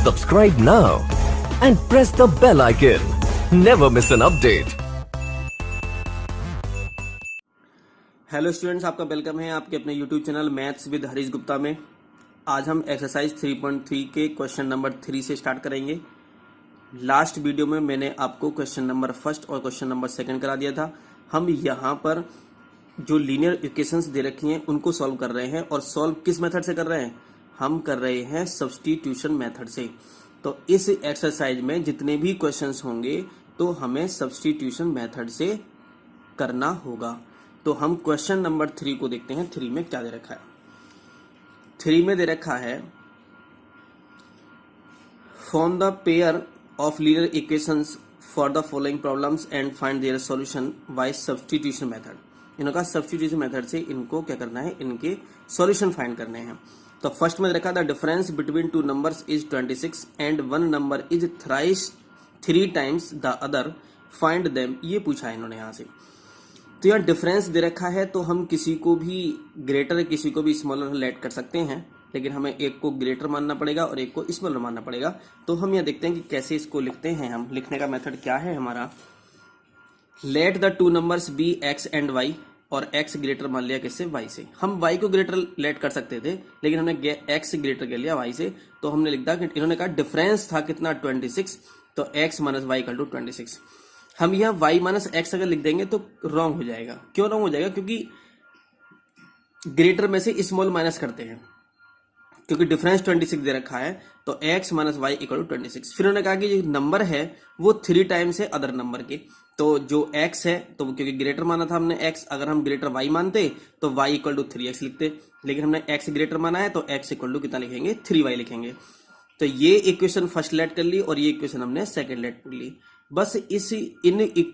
Subscribe now and press the bell icon. Never miss an update. Hello students, आपका welcome है आपके अपने YouTube channel maths with Harish Gupta में। आज हम एक्सरसाइज 3.3 के क्वेश्चन नंबर 3 से स्टार्ट करेंगे। लास्ट वीडियो में मैंने आपको क्वेश्चन नंबर फर्स्ट और क्वेश्चन नंबर सेकंड करा दिया था। हम यहाँ पर जो लीनियर इक्वेशंस दे रखी हैं उनको सॉल्व कर रहे हैं, और सॉल्व किस मेथड से कर रहे हैं? हम कर रहे हैं सब्स्टिट्यूशन मेथड से। तो इस एक्सरसाइज में जितने भी क्वेश्चंस होंगे तो हमें सब्स्टिट्यूशन मेथड से करना होगा। तो हम क्वेश्चन नंबर 3 को देखते हैं। 3 में क्या दे रखा है? 3 में दे रखा है form the pair of linear equations for the following problems and find their solution bye substitution method. इनका सब्स्टिट्यूशन मेथड से इनको क्या करना है? इनके सॉल्यूशन फाइंड करने हैं। तो फर्स्ट में रखा the difference between two numbers is 26 and one number is three times the other, find them. ये पूछा है इन्होंने यहाँ से। तो यहाँ डिफरेंस दे रखा है तो हम किसी को भी ग्रेटर किसी को भी स्मॉलर लेट कर सकते हैं, लेकिन हमें एक को ग्रेटर मानना पड़ेगा और एक को स्मॉलर मानना पड़ेगा। तो हम यहाँ देखते हैं कि कैसे इसको लिखते हैं। हम लिखने का मेथड क्या है हमारा? Let the two numbers be x and y, और x ग्रेटर मान लिया किससे? y से। हम y को ग्रेटर लेट कर सकते थे, लेकिन हमने x ग्रेटर कर लिया y से। तो हमने लिखा कि इन्होंने कहा डिफरेंस था कितना? 26, तो x minus y equal to 26। हम यहाँ y माइनस एक्स अगर लिख देंगे तो रॉन्ग हो जाएगा। क्यों रॉन्ग हो जाएगा? क्योंकि ग्रेटर में से स्मॉल माइनस करते हैं, क्योंकि डिफरेंस 26 दे रखा है। तो x minus y equal to 26। फिर उन्होंने कहा कि जो नंबर है वो 3 टाइम्स है अदर नंबर के। तो जो x है, तो क्योंकि ग्रेटर माना था हमने x, अगर हम ग्रेटर y मानते तो y इक्वल टू 3x लिखते, लेकिन हमने x ग्रेटर माना है तो x इक्वल टू कितना लिखेंगे? 3y लिखेंगे। तो ये इक्वेशन फर्स्ट लेट कर ली और ये इक्वेशन हमने सेकंड लेट कर ली। बस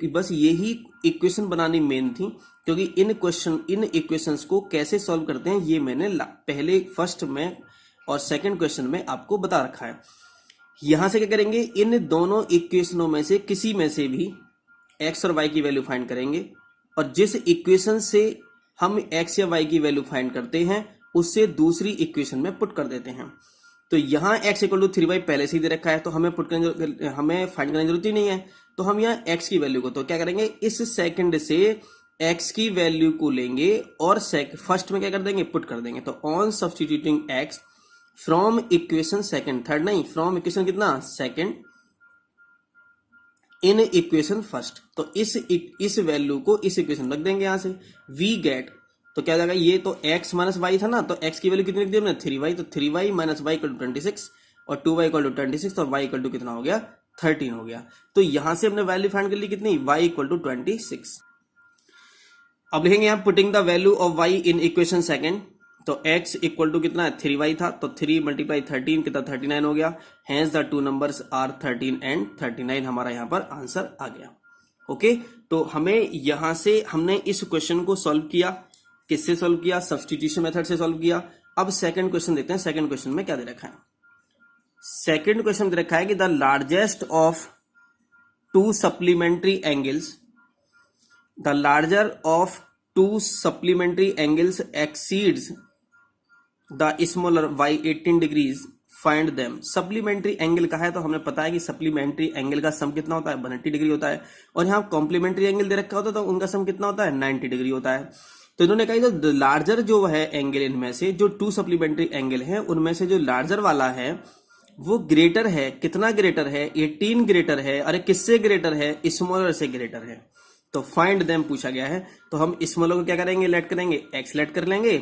बस यही इक्वेशन बनानी मेन थी, क्योंकि इन इक्वेशंस को कैसे सॉल्व करते हैं ये मैंने पहले फर्स्ट में और सेकंड क्वेश्चन में आपको बता रखा है। यहां से क्या करेंगे? इन दोनों इक्वेशनों में से किसी में से भी x और y की वैल्यू फाइंड करेंगे, और जिस इक्वेशन से हम x या y की वैल्यू फाइंड करते हैं उससे दूसरी इक्वेशन में पुट कर देते हैं। तो यहाँ x इक्वल टू 3y पहले से ही दे रखा है, तो हमें फाइंड करने की जरूरत ही नहीं है। तो हम यहाँ x की वैल्यू को तो क्या करेंगे? इस सेकंड से x की वैल्यू को लेंगे और फर्स्ट में क्या कर देंगे? पुट कर देंगे। तो on substituting x from equation second, third नहीं, फ्रॉम इक्वेशन कितना? Second in equation first. तो इस वैल्यू को इस इक्वेशन में रख देंगे यहां से। वी गेट, तो क्या जाएगा? ये तो x माइनस वाई था ना, तो x की वैल्यू कितनी लिख दी हमने? 3y। तो 3y minus y equal to 26 और 2y इक्वल टू 26, और y इक्वल टू कितना हो गया? 13 हो गया। तो यहां से हमने वैल्यू फाइंड कर ली कितनी? y equal to 26। अब लिखेंगे यहाँ putting the value of y in equation second. तो x इक्वल टू कितना है? 3y था, तो 3 मल्टीप्लाई 13 कितना? 39 हो गया। Hence the two numbers are 13 and 39। हमारा यहाँ पर आंसर आ गया। ओके, तो हमें यहां से हमने इस क्वेश्चन को सॉल्व किया। किससे सॉल्व किया? सब्स्टिट्यूशन मेथड से सॉल्व किया। अब सेकंड क्वेश्चन देखते हैं। सेकंड क्वेश्चन में क्या दे रखा है? सेकंड क्वेश्चन दे रखा है कि the largest of to supplementary angles, the larger of to supplementary angles exceeds the smaller by 18 degrees, find them. Supplementary angle का है तो हमें पता है कि सप्लीमेंट्री एंगल का सम कितना होता है? 180 डिग्री होता है। और यहाँ कॉम्प्लीमेंट्री एंगल दे रखा होता है तो उनका सम कितना होता है? 90 डिग्री होता है। तो इन्होंने कहा जो लार्जर जो है एंगल, इनमें से जो टू सप्लीमेंट्री एंगल है उनमें से जो लार्जर वाला है वो ग्रेटर है। कितना ग्रेटर है? 18 ग्रेटर है। अरे किससे ग्रेटर है? स्मॉलर से ग्रेटर है। तो फाइंड देम पूछा गया है। तो हम स्मॉलर को क्या करेंगे? लेट करेंगे, x लेट कर लेंगे।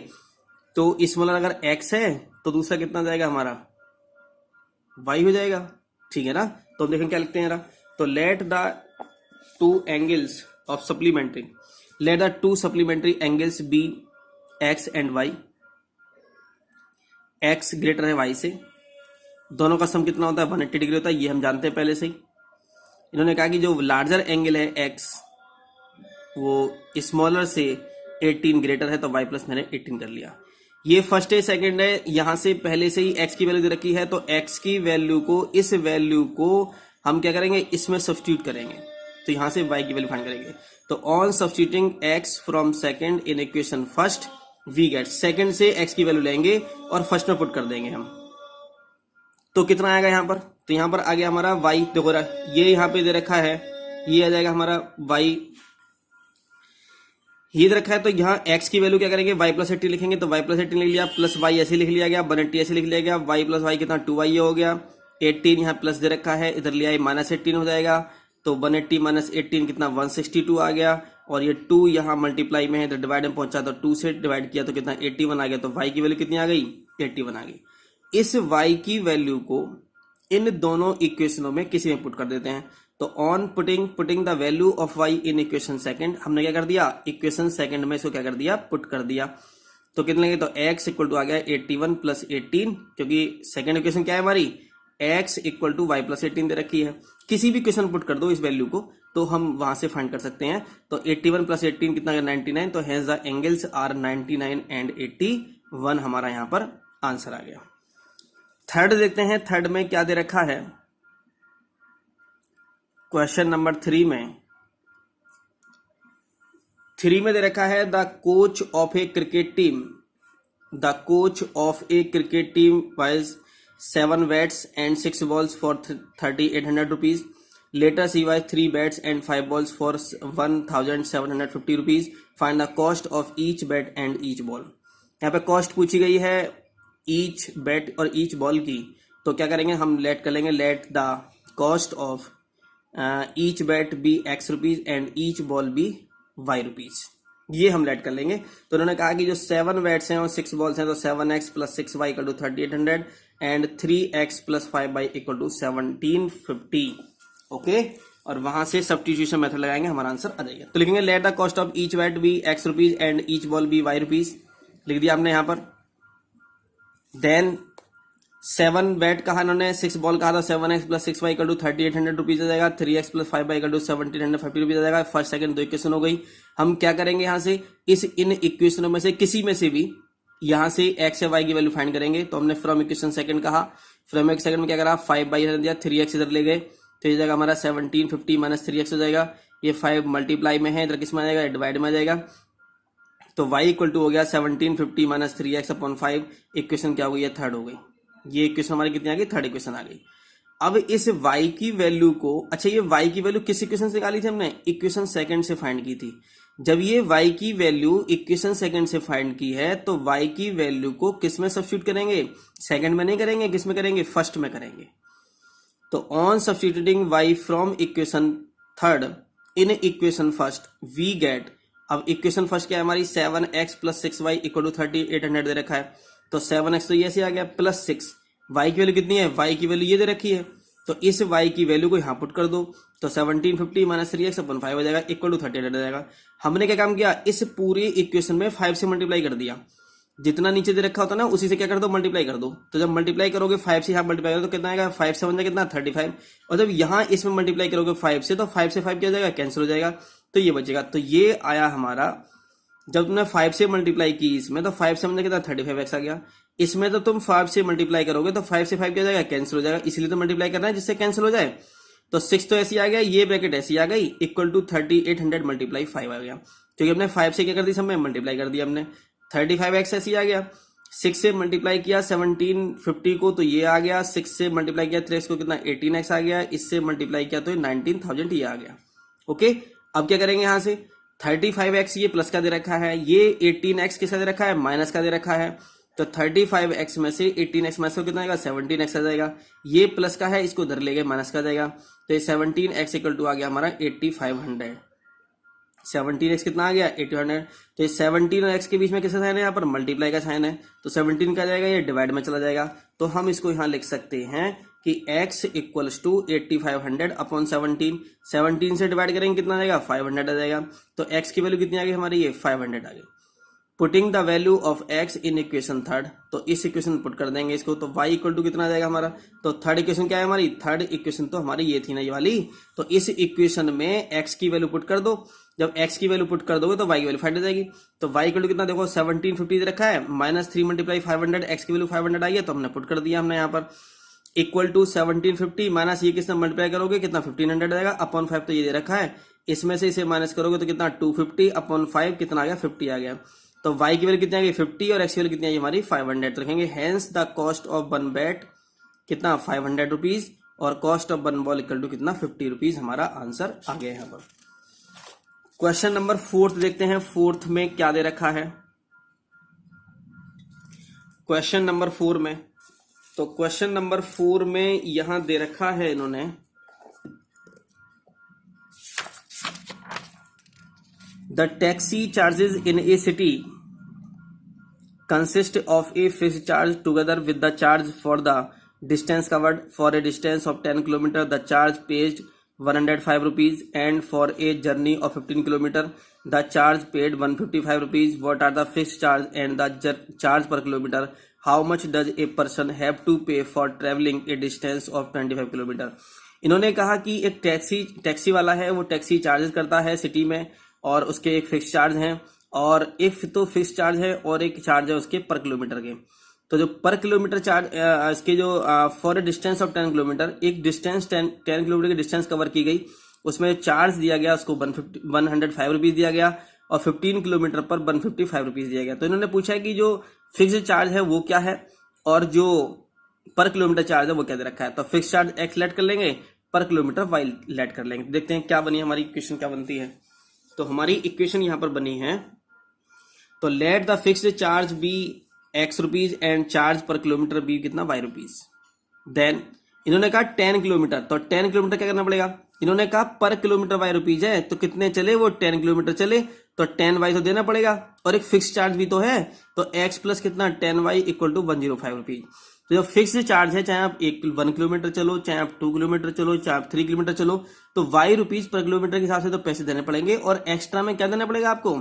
तो स्मॉलर अगर x है तो दूसरा कितना जाएगा हमारा? y हो जाएगा। ठीक है ना? तो हम देखें क्या लिखते हैं। तो let the two angles of supplementary, let the two supplementary angles be x and y। x greater है y से, दोनों का सम कितना होता है? 180 डिग्री होता है। ये हम जानते हैं पहले से ही। इन्होंने कहा कि जो लार्जर एंगल है x वो स्मॉलर से 18 ग्रेटर है, तो y प्लस मैंने 18 कर लिया। ये फर्स्ट है। सेकंड है, यहां से पहले से ही x की वैल्यू दे रखी है, तो x की वैल्यू को, इस वैल्यू को हम क्या करेंगे? इसमें सब्स्टिट्यूट करेंगे। तो यहां से y की वैल्यू फाइंड करेंगे। तो on substituting x from second in equation first, we get. Second से x की वैल्यू लेंगे और फर्स्ट में पुट कर देंगे हम। तो कितना आएगा यहाँ पर, तो यहाँ पर आ गया हमारा y, देखो ये यहाँ पे दे रखा है, ये आ जाएगा हमारा y, ये दे रखा है, तो यहाँ x की वैल्यू क्या करेंगे, y प्लस 80 लिखेंगे, तो y प्लस 80 लिख लिया, प्लस y ऐसे लिख लिया गया, 180 ऐसे लिख लिया गया, y प्लस y कितना 2y हो गया, 18 यहाँ प्लस दे रखा है, इधर लिया माइनस 18 हो जाएगा, तो 180 माइनस 18 कितना 162 आ गया, और ये 2 यहाँ मल्टीप्लाई में है तो डिवाइड में पहुंचा, तो 2 से डिवाइड किया तो कितना 81 आ गया, तो y की वैल्यू कितनी आ गई 81 आ गई। इस y की वैल्यू को इन दोनों इक्वेशनों में किसी में पुट कर देते हैं, तो on putting the value of y in equation second, हमने क्या कर दिया, इक्वेशन सेकंड में इसको क्या कर दिया, पुट कर दिया, तो कितने लगे, तो x इक्वल टू आ गया 81 प्लस 18, क्योंकि सेकंड इक्वेशन क्या है हमारी, x equal to y plus 18 दे रखी है, किसी भी इक्वेशन पुट कर दो इस वैल्यू को तो हम वहां से फाइंड कर सकते हैं, तो 81 प्लस 18 कितना है 99, तो hence the angles are 99 and 81 हमारा यहाँ पर आंसर आ गया। थर्ड देखते हैं, थर्ड में क्या दे रखा है, क्वेश्चन नंबर 3 में दे रखा है the coach of a cricket team, the coach of a cricket team buys 7 bats and 6 balls for 3800 rupees. Later he buys 3 bats and 5 balls for 1750 rupees. Find the cost of each bat and each ball. यहाँ पे cost पूछी गई है each bat और each ball की, तो क्या करेंगे हम, लेट कर लेंगे, let the cost of each bat be x rupees and each ball be y rupees, ये हम लेट कर लेंगे। तो उन्होंने कहा कि जो 7 बैट्स हैं और 6 बॉल्स हैं, तो 7x plus 6y equal to 3800 and 3x plus 5y equal to 1750, okay, और वहां से सब्स्टिट्यूशन मेथड लगाएंगे, हमारा आंसर आ जाएगा। तो लिखेंगे let the cost of each bat be x rupees and each ball be y rupees, लिख दिया हमने यहाँ पर। देन 7 बैट कहा इन्होंने, 6 बॉल कहा था, 7x plus 6y equal to 3800 rupees आ जाएगा, 3x plus 5y equal to 1750 rupees आ जाएगा। फर्स्ट सेकंड दो इक्वेशन हो गई। हम क्या करेंगे यहाँ से, इन इक्वेशनों में से किसी में से भी यहाँ से x या y की वैल्यू फाइंड करेंगे। तो हमने फ्रॉम इक्वेशन सेकंड कहा, फ्रॉम एक सेकंड में क्या करा, 5y दिया, 3x इधर ले गए, तो ये जाएगा हमारा 1750 माइनस 3x हो जाएगा, ये 5 मल्टीप्लाई में है, इधर किस में आ जाएगा, डिवाइड में आ जाएगा, तो y इक्वल टू हो गया 1750 माइनस 3x अपॉन 5, इक्वेशन क्या हो गई है, थर्ड हो गई। ये इक्वेशन हमारी कितनी आ गई, थर्ड इक्वेशन आ गई। अब इस y की वैल्यू को, अच्छा ये y की वैल्यू किस इक्वेशन से निकाली थी हमने, इक्वेशन सेकंड से फाइंड की थी। जब ये y की वैल्यू इक्वेशन सेकंड से फाइंड की है, तो y की वैल्यू को किस में सब्स्टिट्यूट करेंगे, सेकंड में नहीं करेंगे, किस में करेंगे, फर्स्ट में करेंगे। तो on substituting y from equation third in equation first we get, अब इक्वेशन फर्स्ट क्या है हमारी, 7x plus 6y equal to 3800 दे रखा है, तो 7x तो ये से आ गया प्लस 6, y की वैल्यू कितनी है, y की वैल्यू ये दे रखी है, तो इस y की वैल्यू को यहाँ पुट कर दो, तो 1750 माइनस 3x अपन 5 हो जाएगा इक्वल टू 3800 हो जाएगा। हमने क्या काम किया, इस पूरी इक्वेशन में 5 से मल्टीप्लाई कर दिया, जितना नीचे दे रखा होता ना उसी से क्या कर दो, मल्टीप्लाई कर दो। तो जब मल्टीप्लाई करोगे 5 से यहाँ मल्टीप्लाई करोगे तो कितना आएगा, 5 से बन जाएगा कितना 35, और जब यहाँ इसमें मल्टीप्लाई करोगे 5 से, तो 5 से 5 क्या हो जाएगा, कैंसिल हो जाएगा, तो ये बचेगा। तो ये आया हमारा, जब तुमने 5 से मल्टीप्लाई की इसमें, तो 5 से कितना 35x आ गया, इसमें तो तुम 5 से मल्टीप्लाई करोगे तो 5 से 5 क्या हो जाएगा, कैंसिल हो जाएगा, इसलिए तो मल्टीप्लाई करना है जिससे कैंसिल हो जाए। तो 6 तो ऐसी आ गया, ये ब्रैकेट ऐसी आ गई, इक्वल टू 3800 मल्टीप्लाई 5 आ गया, क्योंकि हमने 5 से क्या कर दी, सब में मल्टीप्लाई कर दिया हमने। 35x ऐसी आ गया, 6 से मल्टीप्लाई किया 1750 को, तो ये आ गया, 6 से मल्टीप्लाई किया 3x को कितना 18x आ गया, इससे मल्टीप्लाई किया तो 19000 ये आ गया, ओके। अब क्या करेंगे यहाँ से, 35x ये प्लस का दे रखा है, ये 18x किसका दे रखा है, माइनस का दे रखा है, तो 35x में से 18x माइनस कितना आएगा, 17x आ जाएगा, ये प्लस का है, इसको उधर ले गए माइनस का जाएगा, तो ये 17x इक्वल टू आ गया हमारा 8500, 17x कितना आ गया 800, तो ये 17 और x के बीच में किसका साइन है, यहाँ पर मल्टीप्लाई का साइन है, तो 17 का जाएगा, ये डिवाइड में चला जाएगा, तो हम इसको यहाँ लिख सकते हैं कि x इक्वल्स टू 8500 अपॉन 17 से डिवाइड करेंगे कितना आ जाएगा, 500 आ जाएगा, तो x की वैल्यू कितनी आ गई हमारी, ये 500 आ गई। Putting the value of x in equation third, तो इस इक्वेशन पुट कर देंगे इसको, तो y इक्वल टू कितना आ जाएगा हमारा, तो थर्ड इक्वेशन क्या है हमारी, थर्ड इक्वेशन तो हमारी ये थी ना, ये वाली, तो इस इक्वेशन में x की वैल्यू पुट कर दो, जब x की वैल्यू पुट कर दोगे तो y की वैल्यू फाइंड हो जाएगी, तो y इक्वल टू कितना देखो 1750 रखा है, माइनस 3 मल्टीप्लाई 500, x की वैल्यू 500 आई है, तो हमने पुट कर दिया हमने यहाँ पर, इक्वल टू 1750 माइनस ये किसने मल्टीप्लाई करोगे कितना 1500 आएगा, अपॉन 5 तो ये दे रखा है, इसमें से इसे माइनस करोगे तो कितना 250 अपॉन 5 कितना आ गया 50 आ गया, तो y की वैल्यू कितनी आ गई 50 और x की वैल्यू कितनी आई हमारी 500, तो लिखेंगे hence the cost of one bat कितना 500 रुपीज, और cost of 1 ball equal to कितना 50 रुपीज। हमारा आंसर आ गया यहाँ पर। क्वेश्चन नंबर 4 देखते हैं। 4 में क्या दे रखा है क्वेश्चन नंबर 4 में? तो क्वेश्चन नंबर 4 में यहां दे रखा है इन्होंने, the taxi charges in A city consist of a fixed charge together with the charge for the distance covered. For a distance of 10 km the charge paid 105 rupees, and for a journey of 15 km the charge paid 155 rupees. What are the fixed charge and the charge per kilometer? How much does a person have to pay for traveling a distance of 25 km? इन्होंने कहा कि एक taxi वाला है, वो taxi charges करता है city में, और उसके एक फिक्स चार्ज हैं, और एक तो फिक्स चार्ज है और एक चार्ज है उसके पर किलोमीटर के। तो जो पर किलोमीटर चार्ज इसके जो for a distance of 10 kilometre, एक डिस्टेंस 10 किलोमीटर की डिस्टेंस कवर की गई, उसमें चार्ज दिया गया उसको 105 रुपीज दिया गया, और 15 किलोमीटर पर 155 रुपीज दिया गया। तो इन्होंने पूछा है कि जो फिक्स चार्ज है वो क्या है, और जो पर किलोमीटर चार्ज है वो क्या दे रखा है। तो फिक्स चार्ज एक्स लेट कर लेंगे, पर किलोमीटर वाई लेट कर लेंगे। देखते हैं क्या बनी हमारी इक्वेशन, क्या बनती है। तो हमारी इक्वेशन यहां पर बनी है, तो let the fixed charge be x rupees and charge per kilometre be कितना वाई रुपीज। देन इन्होंने कहा 10 किलोमीटर, तो 10 किलोमीटर क्या करना पड़ेगा, इन्होंने कहा पर किलोमीटर वाई रुपीज है, तो कितने चले वो 10 किलोमीटर चले, तो 10 वाई तो देना पड़ेगा, और एक फिक्स चार्ज भी तो है, तो एक्स प्लस कितना 10 वाई इक्वल टू 105 रुपीज। तो जो फिक्स चार्ज है, चाहे आप 1 किलोमीटर चलो, चाहे आप 2 किलोमीटर चलो, चाहे आप 3 किलोमीटर चलो, तो वाई रुपीज पर किलोमीटर के हिसाब से तो पैसे देने पड़ेंगे, और एक्स्ट्रा में क्या देना पड़ेगा आपको,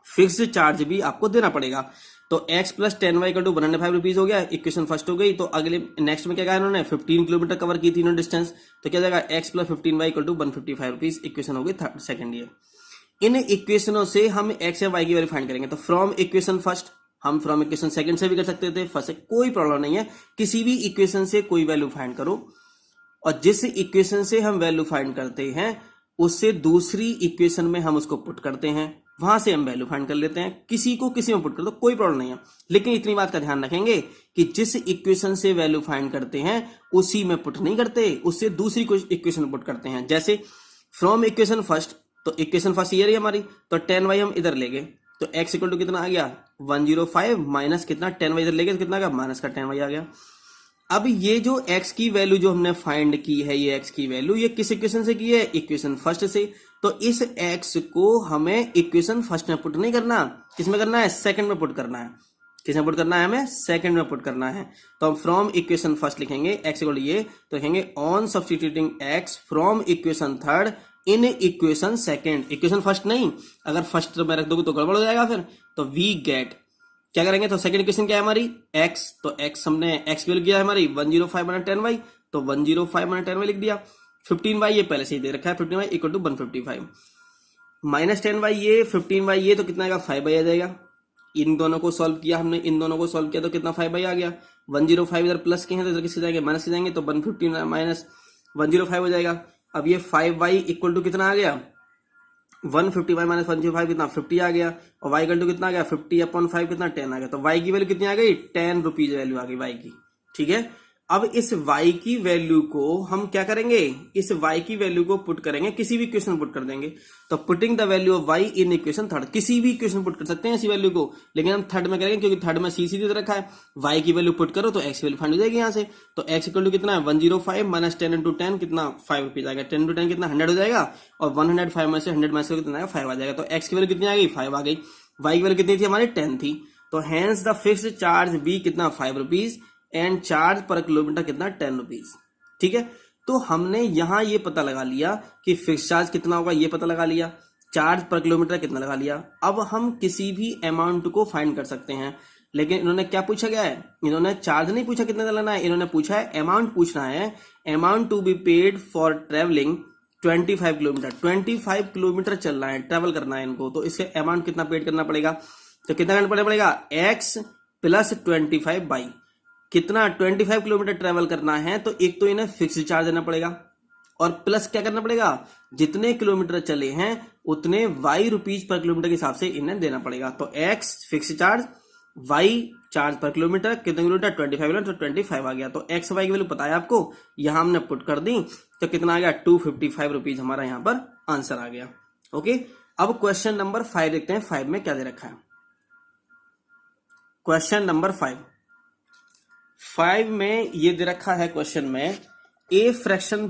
फिक्स्ड चार्ज भी आपको देना पड़ेगा। तो x plus 10 y equal to 105 rupees हो गया, इक्वेशन फर्स्ट हो गई। तो अगले नेक्स्ट में क्या कहा इन्होंने, 15 किलोमीटर कवर की थी इन्होंने डिस्टेंस, तो क्या जाएगा x plus 15 y equal to 155 rupees. Equation हो गई सेकंड ईयर। इन इक्वेशनों से हम x या y की वैल्यू फाइंड करेंगे। तो फ्रॉम इक्वेशन फर्स्ट, हम फ्रॉम इक्वेशन सेकंड से भी कर सकते थे, फर्स्ट से कोई प्रॉब्लम नहीं है, किसी भी इक्वेशन से कोई वैल्यू फाइंड करो, और जिस इक्वेशन से हम वैल्यू फाइंड करते हैं उससे दूसरी इक्वेशन में हम उसको पुट करते हैं, वहां से हम वैल्यू फाइंड कर लेते हैं। किसी को किसी में पुट कर दो, कोई प्रॉब्लम नहीं है, लेकिन इतनी बात का ध्यान रखेंगे कि जिस इक्वेशन से वैल्यू फाइंड करते हैं उसी में पुट नहीं करते, उससे दूसरी कोई इक्वेशन पुट करते हैं। जैसे फ्रॉम इक्वेशन फर्स्ट, तो इक्वेशन फर्स्ट ये रही हमारी, तो 10 वाई हम इधर ले गए, तो x इक्वल टू कितना आ गया 105 माइनस कितना 10 वाई इधर ले गए, तो कितना आ गया माइनस का 10 वाई आ गया। अब ये जो x की वैल्यू जो हमने फाइंड की है, ये x की वैल्यू ये किस इक्वेशन से की है, इक्वेशन फर्स्ट से। तो इस x को हमें इक्वेशन फर्स्ट में पुट नहीं करना, किसमें करना है, सेकंड में पुट करना है। किसमें पुट करना है, हमें सेकंड में पुट करना है। तो हम फ्रॉम इक्वेशन फर्स्ट लिखेंगे x इक्वल ये, तो लिखेंगे on substituting x from equation third in equation second. Equation first नहीं, अगर फर्स्ट में रख दोगे तो गड़बड़ हो जाएगा फिर। तो वी गेट क्या करेंगे, तो सेकंड इक्वेशन क्या है हमारी x, तो x हमने x की वैल्यू किया है हमारी 105 माइनस 10 वाई, तो 105 माइनस 10 वाई लिख दिया। 15 वाई ये पहले से ही दे रखा है, 15 y equal to 155 minus 10 y ये 15 वाई ये, तो कितना आएगा 5 वाई आ जाएगा। इन दोनों को सॉल्व किया हमने, इन दोनों को सॉल्व किया तो कितना 5 वाई आ गया। 105 इधर प्लस के हैं तो इधर किसके जाएंगे, माइनस के जाएंगे, तो 115 माइनस 105 हो जाएगा। अब ये 5 वाई इक्वल टू कितना आ गया 155 माइनस 105 कितना 50 आ गया, और y इक्वल टू कितना आ गया 50/5 कितना 10 आ गया। तो y की वैल्यू कितनी आ गई 10 रुपीज वैल्यू आ गई y की। ठीक है, अब इस y की वैल्यू को हम क्या करेंगे, इस y की वैल्यू को पुट करेंगे, किसी भी इक्वेशन में पुट कर देंगे। तो putting the value of y in equation third, किसी भी इक्वेशन पुट कर सकते हैं इसी वैल्यू को, लेकिन हम थर्ड में करेंगे क्योंकि थर्ड में c सीधे रखा है। y की वैल्यू पुट करो तो x की वैल्यू फाइंड हो जाएगी यहाँ से। तो x इक्वल टू कितना है 105 माइनस 10 इंटू 10 कितना 5 रुपीज आएगा। 10 इंटू 10 कितना 100 हो जाएगा, और 105 में से 100 माइनस कितना आएगा 5 आ जाएगा। तो x की वैल्यू कितनी आ गई 5 आ गई। y की वैल्यू कितनी थी हमारी 10 थी। तो hence the fixed charge b कितना 5 rupees and charge per kilometre कितना 10 रुपीज। ठीक है, तो हमने यहां ये पता लगा लिया कि फिक्स चार्ज कितना होगा, ये पता लगा लिया, चार्ज पर किलोमीटर कितना लगा लिया। अब हम किसी भी अमाउंट को फाइंड कर सकते हैं, लेकिन इन्होंने क्या पूछा गया है, इन्होंने चार्ज नहीं पूछा कितना लेना है, इन्होंने पूछा है अमाउंट पूछना है, amount to be paid for travelling 25 kilometre. 25 kilometre चलना है, ट्रेवल करना है इनको, तो इसके अमाउंट कितना पेड करना पड़ेगा, तो कितना करना पड़ेगा x प्लस 25 बाई कितना 25 किलोमीटर ट्रेवल करना है, तो एक तो इन्हें फिक्स चार्ज देना पड़ेगा, और प्लस क्या करना पड़ेगा, जितने किलोमीटर चले हैं उतने y रुपीज पर किलोमीटर के हिसाब से इन्हें देना पड़ेगा। तो x fix charge, y charge per kilometre, कितने किलोमीटर 25 किलोमीटर, तो 25 आ गया। तो एक्स वाई की वैल्यू पता है आपको, यहां हमने पुट कर दी तो कितना आ गया 255 रुपीज हमारा यहाँ पर आंसर आ गया। ओके, अब क्वेश्चन नंबर 5 देखते हैं 5 में क्या दे रखा है। क्वेश्चन नंबर 5 में ये दे रखा है क्वेश्चन में a fraction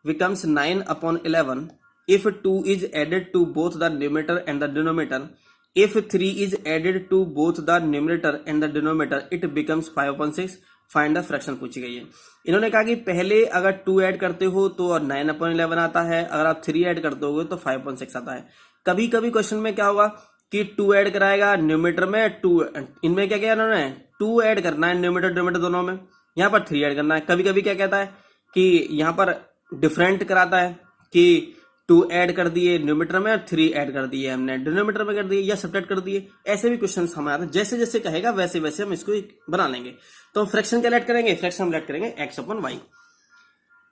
becomes 9/11 if 2 is added to both the numerator and the denominator. If 3 is added to both the numerator and the denominator, it becomes 5/6. Find the fraction पूछी गई है। इन्होंने कहा कि पहले अगर 2 ऐड करते हो तो 9/11 आता है, अगर आप 3 ऐड करते हो तो 5/6 आता है। कभी कभी क्वेश्चन में क्या होगा कि 2 ऐड कराएगा न्यूमरेटर में 2, इनमें क्या किया इन्होंने 2 ऐड करना है न्यूमरेटर डिनोमिनेटर दोनों में, यहाँ पर 3 ऐड करना है। कभी कभी क्या कहता है कि यहाँ पर डिफरेंट कराता है कि 2 ऐड कर दिए न्यूमरेटर में और 3 ऐड कर दिए हमने डिनोमिनेटर में कर दिए या सब्ट्रैक्ट कर दिए। ऐसे भी क्वेश्चन हमारे जैसे जैसे कहेगा वैसे वैसे हम इसको बना लेंगे। तो फ्रैक्शन क्या लेट करेंगे, फ्रैक्शन हम लेट करेंगे x/y।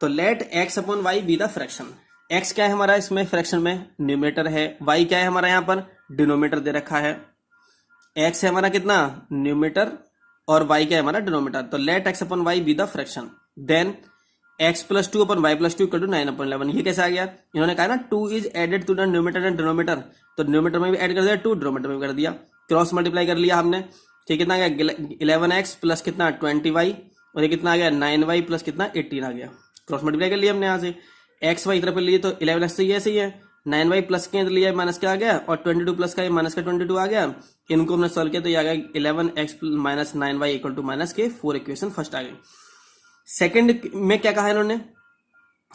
तो let x/y be the fraction. x क्या है हमारा इसमें फ्रैक्शन में, न्यूमरेटर है, y क्या है हमारा यहाँ पर डिनोमिनेटर दे रखा है। x है हमारा कितना न्यूमरेटर और y क्या है हमारा डिनोमिनेटर। तो let x/y be the fraction. Then x + 2/y + 2 = 9/11। ये कैसे आ गया, इन्होंने कहा ना 2 is added to the numerator and denominator, तो डिनोमिनेटर में भी ऐड कर दिया 2, डिनोमिनेटर में भी कर दिया, क्रॉस मल्टीप्लाई कर लिया हमने। ठीक, कितना आ गया 11x + कितना 20y और ये कितना आ गया 9y + कितना 18 आ गया। क्रॉस मल्टीप्लाई कर लिया हमने यहाँ से, एक्स वाई तरफ लिए तो 11x तो ये ऐसे ही है, 9y प्लस के लिया माइनस क्या आ गया और 22 प्लस का माइनस का 22 आ गया। इनको हमने सॉल्व किया तो ये आ गया 11x - 9y = -4 इक्वेशन फर्स्ट आ गई। सेकंड में क्या कहा इन्होंने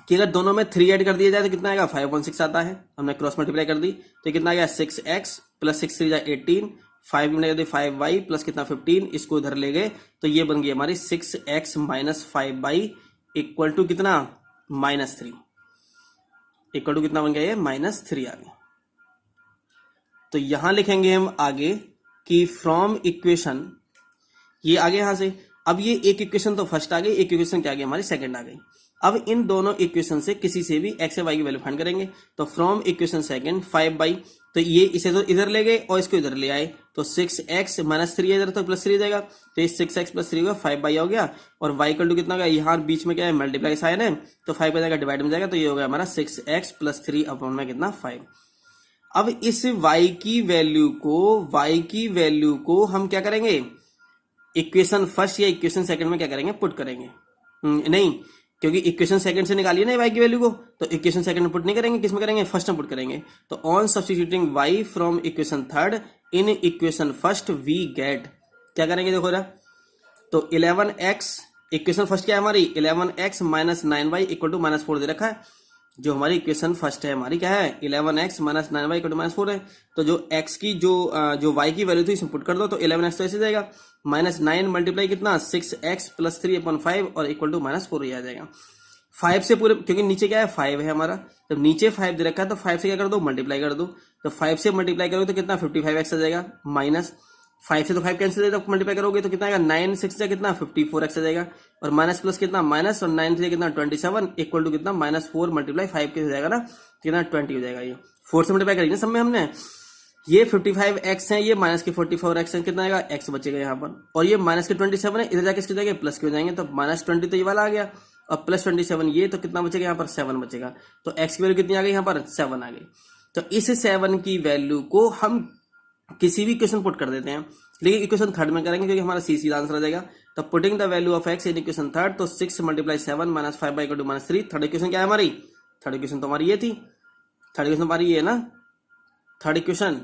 कि अगर दोनों में 3 ऐड कर दिया जाए तो कितना आएगा 5/6 आता है। हमने क्रॉस मल्टीप्लाई कर दी तो कितना आ गया 6x + 6 3 = 18, 5 में 5y प्लस कितना 15, इसको इधर ले गए तो ये बन गई हमारी 6x - 5y = कितना -3, इक्वल टू कितना बन गया ये -3 आ गया। तो यहां लिखेंगे हम आगे कि फ्रॉम इक्वेशन, ये आगे यहां से, अब ये एक इक्वेशन तो फर्स्ट आ गई, एक इक्वेशन क्या आ गई हमारी सेकंड आ गई। अब इन दोनों इक्वेशन से किसी से भी x या y की वैल्यू फाइंड करेंगे। तो फ्रॉम इक्वेशन सेकंड 5y, तो ये इसे तो इधर ले गए और इसको इधर ले आए तो 6x - 3 इधर तो +3 जाएगा तो ये 6x + 3 होगा 5y हो गया और y = कितना होगा, यहाँ बीच में क्या है मल्टीप्लाई साइन है तो 5 जाएगा डिवाइड में जाएगा तो ये हो गया हमारा 6x + 3 अपॉन में कितना 5। अब इस y की वैल्यू को हम क्या करेंगे, इक्वेशन फर्स्ट या इक्वेशन सेकंड में क्या करेंगे पुट करेंगे, नहीं क्योंकि इक्वेशन सेकंड से निकालिए ना y की वैल्यू को, तो इक्वेशन सेकंड में पुट नहीं करेंगे, किसमें करेंगे फर्स्ट में पुट करेंगे। तो on substituting y from equation third in equation first we get, क्या करेंगे देखो जरा, तो 11x, इक्वेशन फर्स्ट क्या है हमारी 11x - 9y = -4 दे रखा है। जो हमारी इक्वेशन फर्स्ट है हमारी क्या है 11x - 9y = -4 है। तो जो x की जो y की वैल्यू थी इसमें पुट कर दो तो 11x तो ऐसे जाएगा -9 मल्टीप्लाई कितना 6x + 3/5 और = -4 आ जाएगा। 5 से पूरे, क्योंकि नीचे क्या है 5 है हमारा, तो नीचे 5 दे रखा है तो 5 से क्या कर दो मल्टीप्लाई कर दो, तो 5 से मल्टीप्लाई करोगे तो कितना 55x आ जाएगा, -5 से तो 5 कैंसिल हो जाएगा, मल्टीप्लाई करोगे तो कितना आएगा 9 6 से कितना 54x आ जाएगा और माइनस प्लस कितना माइनस और 9 से कितना 27 = कितना -4 × 5 के हो जाएगा ना, कितना 20 हो जाएगा। ये 4 से मल्टीप्लाई करेंगे सब में हमने, ये 55x है, ये माइनस के 44x है, कितना आएगा x बचेगा यहाँ पर, और ये माइनस के 27 है, इधर जाके इसके जाएंगे प्लस के हो जाएंगे तो -20 तो ये वाला आ गया और +27 ये, तो कितना बचेगा यहाँ पर 7 बचेगा। तो x की वैल्यू कितनी आ गई यहाँ पर 7 आ गई। तो इस 7 की वैल्यू को हम किसी भी इक्वेशन पुट कर देते हैं, लेकिन इक्वेशन थर्ड में करेंगे क्योंकि हमारा सीधा आंसर आ जाएगा। तो putting the value of x in equation third, तो 6 × 7 - 5y = -3। थर्ड इक्वेशन क्या है हमारी, थर्ड इक्वेशन तो हमारी ये थी, थर्ड इक्वेशन हमारी ये है ना, थर्ड इक्वेशन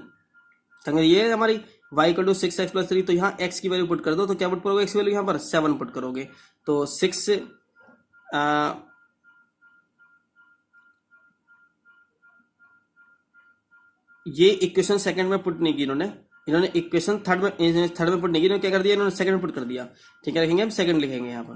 ये है हमारी y = 6x + 3। तो यहाँ x की वैल्यू पुट कर दो, तो क्या पुट करोगे x की वैल्यू यहाँ पर 7 पुट करोगे, तो 6 ये इक्वेशन सेकंड में पुट नहीं की इन्होंने इक्वेशन थर्ड में पुट नहीं की, इन्होंने क्या कर दिया, इन्होंने सेकंड में पुट कर दिया। ठीक है, लिखेंगे हम सेकंड लिखेंगे यहाँ पर,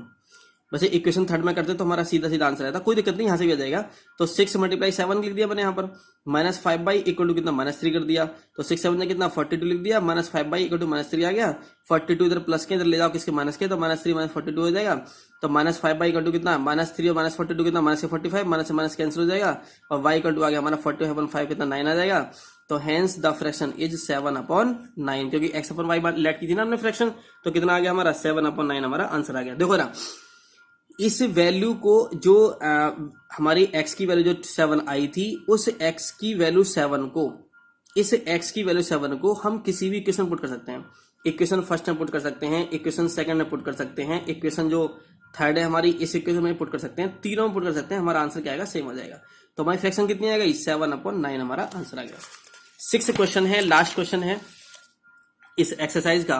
वैसे इक्वेशन थर्ड में करते तो हमारा सीधा आंसर आता, कोई दिक्कत नहीं, यहाँ से भी आ जाएगा। तो 6 × 7 लिख दिया मैंने यहाँ पर, -5y = कितना -3 कर दिया, तो 6 7 ने कितना 42 लिख दिया, -5y = -3 आ गया, 42 इधर प्लस के इधर ले जाओ किसके माइनस के, तो -3 - 42 हो जाएगा। तो -5 y इक्वल टू कितना, -3 और -42 कितना, -45, माइनस से माइनस कैंसिल हो जाएगा और y इक्वल टू आ गया हमारा 45 कितना 9 आ जाएगा। तो हेंस द फ्रैक्शन इज 7/9, क्योंकि x/y लेट की थी ना हमने फ्रैक्शन, तो कितना आ गया हमारा 7/9 हमारा आंसर आ गया। देखो ना इस वैल्यू को जो हमारी x की वैल्यू जो 7 आई थी, उस x की वैल्यू 7 को, इस x की वैल्यू 7 को हम किसी भी इक्वेशन पुट कर सकते हैं। इक्वेशन फर्स्ट में पुट कर सकते हैं, इक्वेशन सेकंड में पुट कर सकते हैं, इक्वेशन जो थर्ड है हमारी इस इक्वेशन में पुट कर सकते हैं, तीनों में पुट कर सकते हैं, हमारा आंसर क्या आएगा, सेम हो जाएगा। तो हमारी फ्रैक्शन कितनी आ गई, 7/9 हमारा आंसर आ गया। 6th क्वेश्चन है, लास्ट क्वेश्चन है इस एक्सरसाइज का।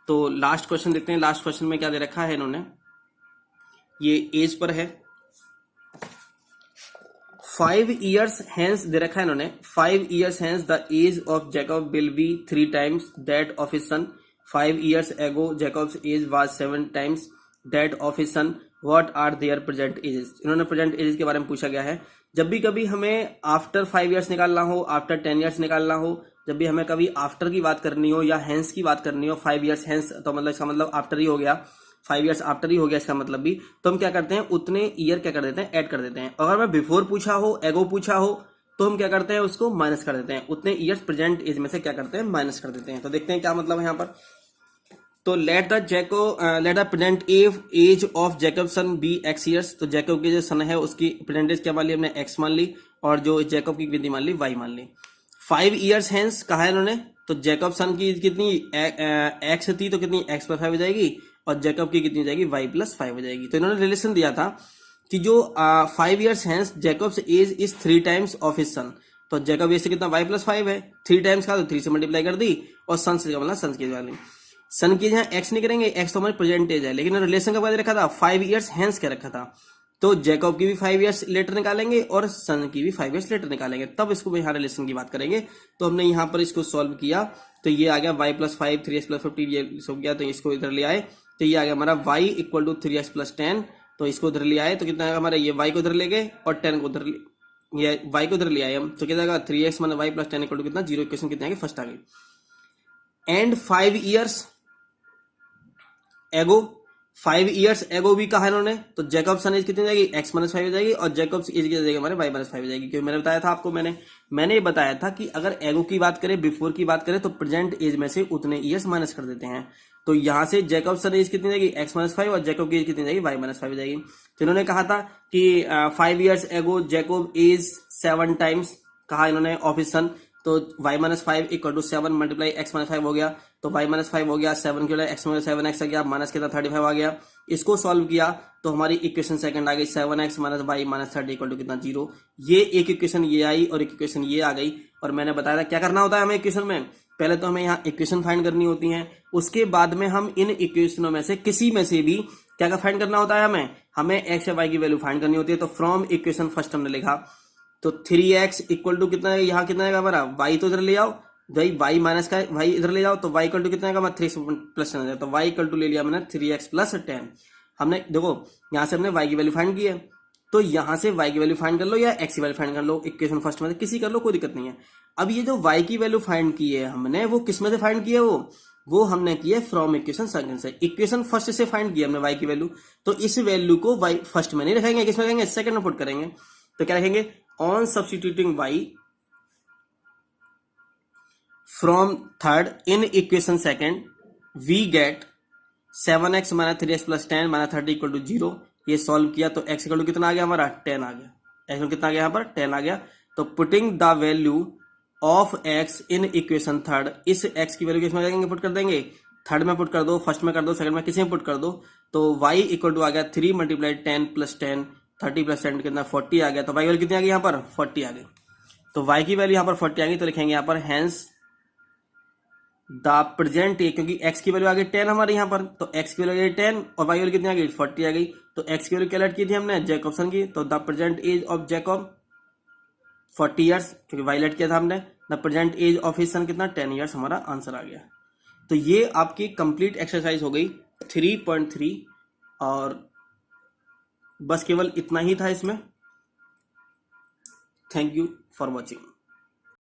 तो लास्ट क्वेश्चन देखते हैं। लास्ट क्वेश्चन में क्या दे रखा है इन्होंने, ये एज पर है। 5 years hence दे रखा है इन्होंने, 5 years hence the age of Jacob will be 3 times that of his son. 5 years ago Jacob's age was 7 times that of his son. What are their present ages? इन्होंने present ages के बारे में पूछा गया है। जब भी कभी हमें आफ्टर 5 years निकालना हो, आफ्टर 10 years निकालना हो, जब भी हमें कभी आफ्टर की बात करनी हो या हैंस की बात करनी हो, 5 years हैंस तो मतलब इसका मतलब आफ्टर ही हो गया, 5 years आफ्टर ही हो गया इसका मतलब भी, तो हम क्या करते हैं उतने ईयर क्या कर देते हैं, ऐड कर देते हैं। अगर मैं बिफोर पूछा हो, एगो पूछा हो, तो हम क्या करते हैं उसको माइनस कर देते हैं, उतने ईयर्स प्रेजेंट एज में से क्या करते हैं, माइनस कर देते हैं। तो देखते हैं क्या मतलब है यहाँ पर। तो let the present age of Jacob son be x years. तो जैकब की जो सन है उसकी प्रेजेंट एज क्या मान ली हमने, x मान ली, और जो जैकब की कितनी मान ली, y मान ली। 5 years हैंस कहा है इन्होंने, तो जैकब सन की कितनी x थी, तो कितनी x+5 हो जाएगी, और जैकब की कितनी हो जाएगी, y+5 हो जाएगी। तो इन्होंने रिलेशन दिया था कि जो 5 years hence Jacob's age is 3 times of his son. तो जैकब एज से कितना, y+5 है, 3 times का तो 3 से मल्टीप्लाई कर दी, और सन से मतलब सन की वाली, सन की जहाँ x नहीं करेंगे, x तो हमारी प्रेजेंट एज है, लेकिन रिलेशन का बाद रखा था 5 years हैंस क्या रखा था, तो जैकब की भी 5 years लेटर निकालेंगे और सन की भी 5 years लेटर निकालेंगे, तब इसको यहाँ रिलेशन की बात करेंगे। तो हमने यहाँ पर इसको सॉल्व किया, तो ये आ गया y+5 3x+15, ये हो गया, तो इसको इधर ले आए, तो ये आ गया हमारा y इक्वल टू 3x+10, तो इसको उधर ले आए, तो कितना आएगा हमारा, ये y को उधर ले गए और 10 को उधर, ये y को उधर ले आए हम, तो कितना आएगा 3x माना y+10 इक्वल टू कितना, 0 इक्वेशन कितने आएगी, फर्स्ट आ गई। एंड 5 years एगो, 5 years एगो भी कहा इन्होंने, तो जैकब सन एज कितनी जाएगी, x-5 हो जाएगी, और जैकब्स एज कितनी जाएगी हमारे, y-5 हो जाएगी। क्योंकि मैंने बताया था आपको, मैंने ये बताया था कि अगर एगो की बात करें, बिफोर की बात करें, तो प्रेजेंट एज में से उतने ईयर्स माइनस कर देते हैं। तो यहां से जैकब सन एज कितनी जाएगी, x-5, और जैकब की एज कितनी जाएगी, y-5 हो जाएगी। तो इन्होंने कहा था कि 5 years एगो जैकब एज 7 times कहा इन्होंने ऑफ हिज सन, तो y-5 equal to 7 multiply x-5 हो गया, तो y-5 हो गया, 7 के लिए x-7x आ गया, माइनस कितना 35 आ गया। इसको सॉल्व किया तो हमारी इक्वेशन सेकंड आ गई 7x minus y minus 30 equal to कितना 0। ये एक इक्वेशन ये आई और एक इक्वेशन ये आ गई, और मैंने बताया था क्या करना होता है हमें इक्वेशन में, पहले तो हमें यहाँ इक्वेशन फाइंड करनी होती है, उसके बाद में हम इन इक्वेशनों में से किसी में से भी क्या फाइंड करना होता है, हमें x या y की वैल्यू फाइंड करनी होती है। तो फ्रॉम इक्वेशन फर्स्ट हमने लिखा, तो 3x इक्वल टू कितना है, यहाँ कितना है हमारा, y तो इधर ले आओ, भाई y माइनस का y इधर ले जाओ, तो y इक्वल टू कितना है हमारा 3x+10, तो y इक्वल टू ले लिया मैंने 3x+10। हमने देखो यहाँ से हमने y की वैल्यू फाइंड की है, तो यहाँ से y की वैल्यू फाइंड कर लो या x की वैल्यू फाइंड कर लो, इक्वेशन फर्स्ट में से किसी कर लो, कोई दिक्कत नहीं है। अब ये जो y की वैल्यू फाइंड की है हमने, वो किस में से फाइंड की है, वो हमने की है फ्रॉम इक्वेशन सेकंड से। इक्वेशन फर्स्ट से फाइंड किया हमने y की वैल्यू, तो इस वैल्यू को y फर्स्ट में नहीं रखेंगे, किस में रखेंगे, सेकंड में पुट करेंगे। तो क्या रखेंगे, on substituting y from third in equation second we get 7x minus 3x+10 minus 30 equal to 0। ये सॉल्व किया तो x इक्वल टू कितना आ गया हमारा, 10 आ गया, x इक्वल कितना आ गया यहाँ पर, 10 आ गया। तो putting the value of x in equation third, इस x की वैल्यू किसमें जाएंगे, पुट कर देंगे, थर्ड में पुट कर दो, फर्स्ट में कर दो, सेकंड में किसी में पुट कर दो। तो y इक्वल टू आ गया 3 मल्टीप्लाई 10+10, 30+10 कितना 40 आ गया। तो y वैल्यू कितनी आ गई यहाँ पर, 40 आ गई। तो y की वैल्यू यहाँ पर 40 आ गई, तो लिखेंगे यहाँ पर हैंस द प्रेजेंट एज, क्योंकि x की वैल्यू आ गई 10 हमारे यहाँ पर, तो x की वैल्यू 10 और y वैल्यू कितनी आ गई, 40 आ गई। तो x की वैल्यू कैलकुलेट की थी हमने जैकबसन की, तो the present age of Jacob 40 years, क्योंकि y लेट किया था हमने। The present age of his son कितना, 10 ईयर्स हमारा आंसर आ गया। तो ये आपकी कंप्लीट एक्सरसाइज हो गई 3.3, और बस केवल इतना ही था इसमें। Thank you for watching.